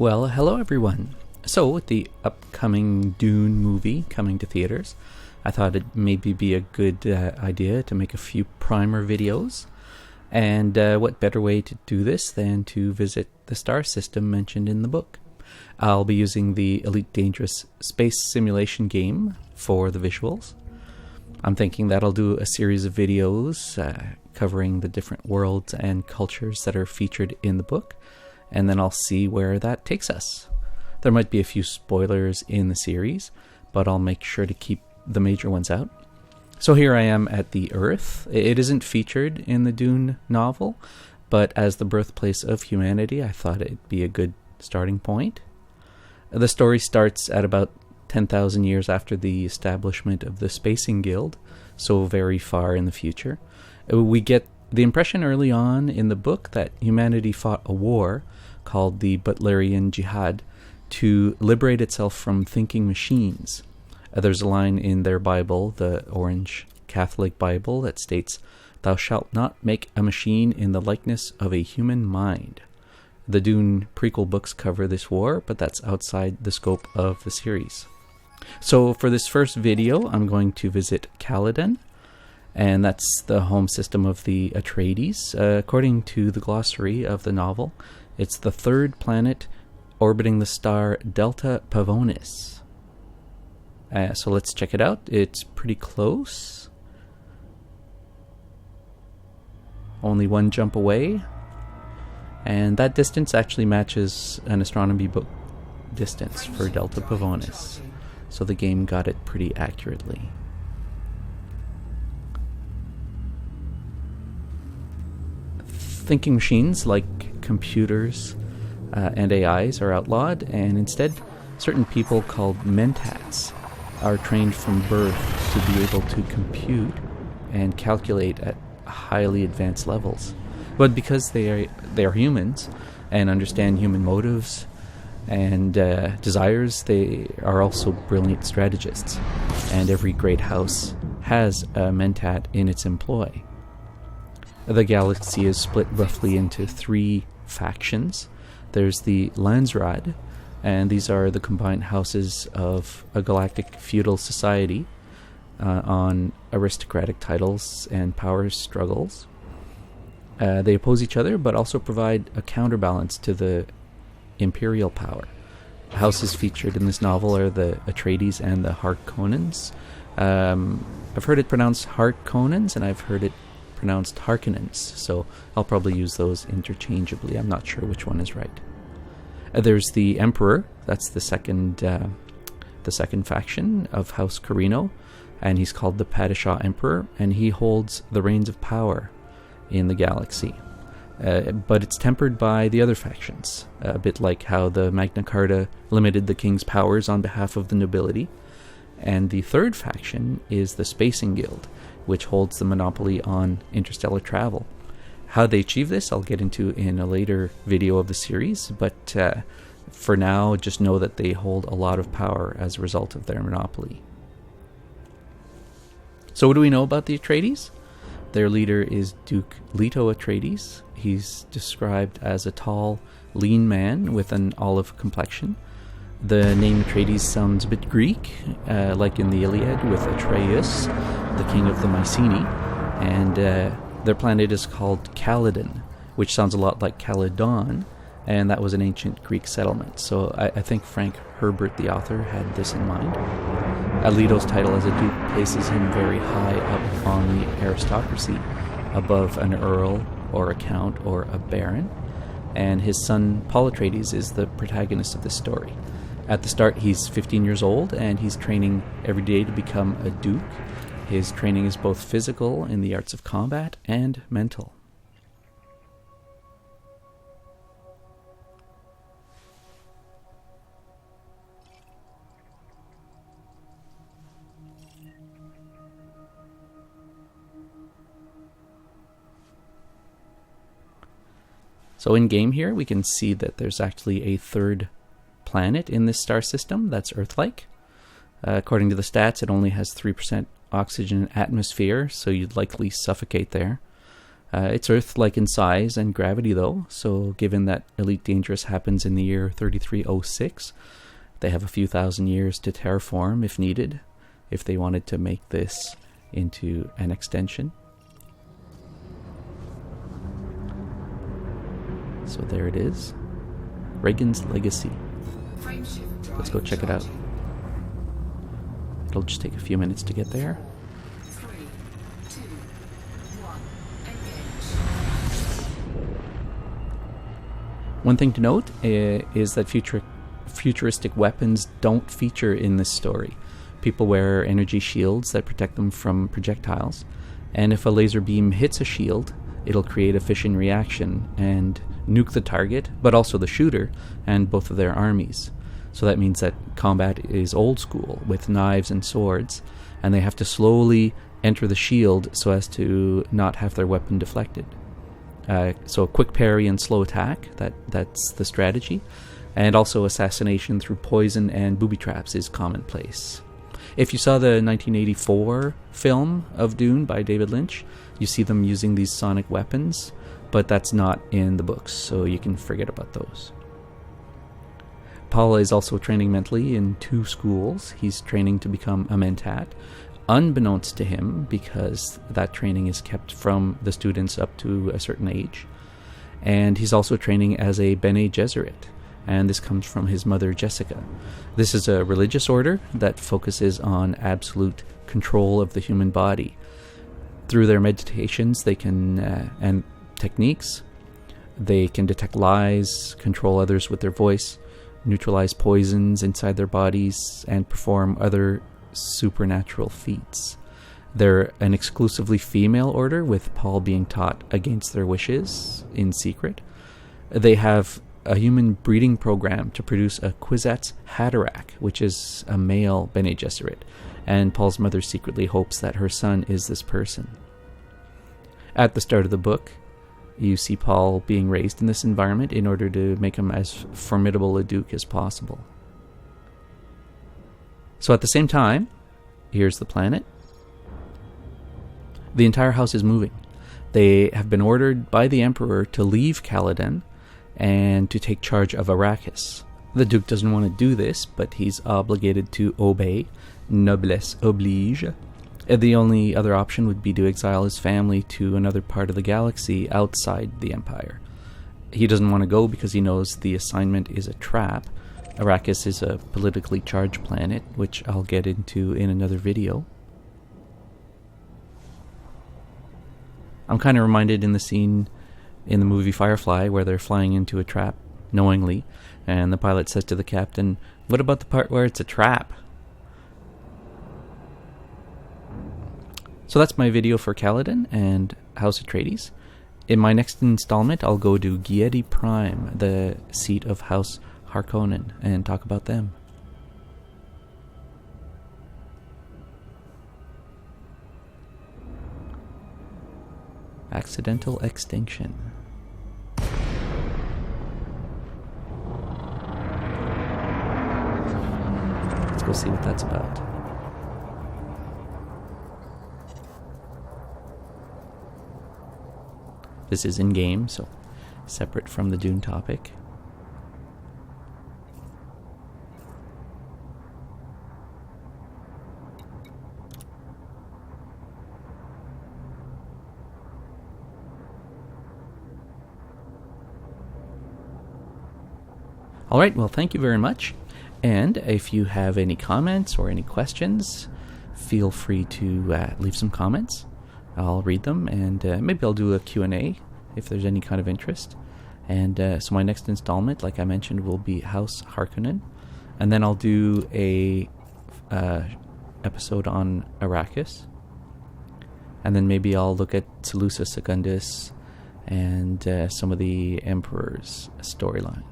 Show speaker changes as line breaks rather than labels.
Well, hello everyone. So, with the upcoming Dune movie coming to theaters, I thought it'd maybe be a good idea to make a few primer videos. And what better way to do this than to visit the star system mentioned in the book? I'll be using the Elite Dangerous space simulation game for the visuals. I'm thinking that I'll do a series of videos covering the different worlds and cultures that are featured in the book, and then I'll see where that takes us. There might be a few spoilers in the series, but I'll make sure to keep the major ones out. So here I am at the Earth. It isn't featured in the Dune novel, but as the birthplace of humanity, I thought it'd be a good starting point. The story starts at about 10,000 years after the establishment of the Spacing Guild, so very far in the future. We get the impression early on in the book that humanity fought a war called the Butlerian Jihad to liberate itself from thinking machines. There's a line in their Bible, the Orange Catholic Bible, that states, "Thou shalt not make a machine in the likeness of a human mind." The Dune prequel books cover this war, but that's outside the scope of the series. So for this first video, I'm going to visit Caladan, and that's the home system of the Atreides. According to the glossary of the novel, it's the third planet orbiting the star Delta Pavonis. So let's check it out. It's pretty close. Only one jump away. And that distance actually matches an astronomy book distance for Delta Pavonis. So the game got it pretty accurately. Thinking machines like computers and AIs are outlawed, and instead certain people called mentats are trained from birth to be able to compute and calculate at highly advanced levels. But because they are humans and understand human motives and desires, they are also brilliant strategists, and every great house has a mentat in its employ. The galaxy is split roughly into three factions. There's the Landsraad, and these are the combined houses of a galactic feudal society on aristocratic titles and power struggles. They oppose each other, but also provide a counterbalance to the imperial power. Houses featured in this novel are the Atreides and the Harkonnens. I've heard it pronounced Harkonnens, and I've heard it pronounced Harkonnens, so I'll probably use those interchangeably. I'm not sure which one is right. There's the Emperor. That's the second faction of House Carino, and he's called the Padishah Emperor, and he holds the reins of power in the galaxy. But it's tempered by the other factions, a bit like how the Magna Carta limited the king's powers on behalf of the nobility. And the third faction is the Spacing Guild, which holds the monopoly on interstellar travel. How they achieve this, I'll get into in a later video of the series, but for now, just know that they hold a lot of power as a result of their monopoly. So what do we know about the Atreides? Their leader is Duke Leto Atreides. He's described as a tall, lean man with an olive complexion. The name Atreides sounds a bit Greek, like in the Iliad with Atreus, the king of the Mycenae, and their planet is called Caladan, which sounds a lot like Caladan, and that was an ancient Greek settlement. So I think Frank Herbert, the author, had this in mind. Leto's title as a duke places him very high up on the aristocracy, above an earl or a count or a baron, and his son Paul Atreides is the protagonist of this story. At the start, he's 15 years old, and he's training every day to become a duke. His training is both physical in the arts of combat and mental. So in game here, we can see that there's actually a third planet in this star system that's Earth-like. According to the stats, it only has 3% oxygen atmosphere, so you'd likely suffocate there. It's Earth-like in size and gravity, though, so given that Elite Dangerous happens in the year 3306, they have a few thousand years to terraform if needed, if they wanted to make this into an extension. So there it is. Reagan's Legacy. Let's go check it out. It'll just take a few minutes to get there.
3, 2, 1, engage.
One thing to note is that futuristic weapons don't feature in this story. People wear energy shields that protect them from projectiles, and if a laser beam hits a shield, it'll create a fission reaction and nuke the target, but also the shooter and both of their armies. So that means that combat is old school, with knives and swords, and they have to slowly enter the shield so as to not have their weapon deflected. So a quick parry and slow attack, that's the strategy. And also assassination through poison and booby traps is commonplace. If you saw the 1984 film of Dune by David Lynch, you see them using these sonic weapons, but that's not in the books, so you can forget about those. Paul is also training mentally in 2 schools. He's training to become a mentat, unbeknownst to him, because that training is kept from the students up to a certain age. And he's also training as a Bene Gesserit, and this comes from his mother Jessica. This is a religious order that focuses on absolute control of the human body. Through their meditations, they can and techniques, they can detect lies, control others with their voice, neutralize poisons inside their bodies, and perform other supernatural feats. They're an exclusively female order, with Paul being taught against their wishes in secret. They have a human breeding program to produce a Kwisatz Haderach, which is a male Bene Gesserit, and Paul's mother secretly hopes that her son is this person. At the start of the book, you see Paul being raised in this environment in order to make him as formidable a duke as possible. So at the same time, here's the planet. The entire house is moving. They have been ordered by the Emperor to leave Caladan and to take charge of Arrakis. The Duke doesn't want to do this, but he's obligated to obey. Noblesse oblige. The only other option would be to exile his family to another part of the galaxy outside the Empire. He doesn't want to go because he knows the assignment is a trap. Arrakis is a politically charged planet, which I'll get into in another video. I'm kind of reminded in the scene in the movie Firefly where they're flying into a trap knowingly, and the pilot says to the captain, "What about the part where it's a trap?" So that's my video for Caladan and House Atreides. In my next installment, I'll go to Dune Prime, the seat of House Harkonnen, and talk about them. Accidental extinction. Let's go see what that's about. This is in-game, so separate from the Dune topic. Alright, well, thank you very much. And if you have any comments or any questions, feel free to leave some comments. I'll read them, and maybe I'll do a Q&A if there's any kind of interest. And so my next installment, like I mentioned, will be House Harkonnen. And then I'll do a episode on Arrakis. And then maybe I'll look at Seleucus Secundus and some of the Emperor's storyline.